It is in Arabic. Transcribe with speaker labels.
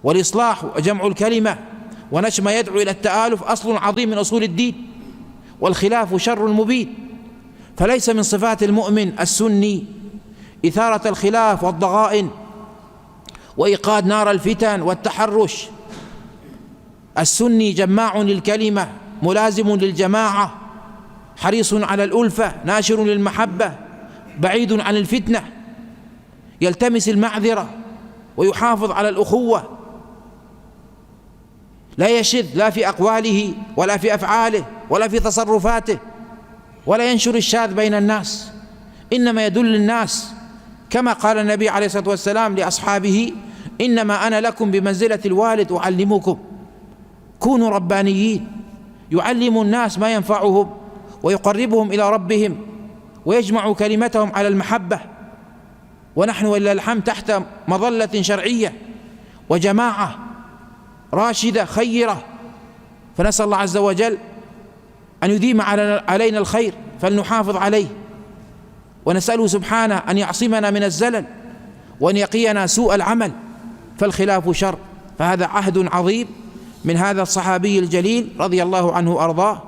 Speaker 1: والإصلاح وجمع الكلمة ونشر ما يدعو إلى التآلف أصل عظيم من أصول الدين، والخلاف شر مبين. فليس من صفات المؤمن السني إثارة الخلاف والضغائن وإيقاد نار الفتن والتحرش. السني جماع للكلمة، ملازم للجماعة، حريص على الألفة، ناشر للمحبة، بعيد عن الفتنة، يلتمس المعذرة ويحافظ على الأخوة، لا يشذ لا في أقواله ولا في أفعاله ولا في تصرفاته، ولا ينشر الشاذ بين الناس، إنما يدل الناس كما قال النبي عليه الصلاة والسلام لأصحابه: إنما أنا لكم بمنزلة الوالد أعلمكم. كونوا ربانيين، يعلم الناس ما ينفعهم ويقربهم إلى ربهم ويجمع كلمتهم على المحبة. ونحن ولله الحمد تحت مظلة شرعية وجماعة راشدة خيرة، فنسأل الله عز وجل أن يديم علينا الخير فلنحافظ عليه، ونسأله سبحانه أن يعصمنا من الزلل وأن يقينا سوء العمل، فالخلاف شر. فهذا عهد عظيم من هذا الصحابي الجليل رضي الله عنه وأرضاه،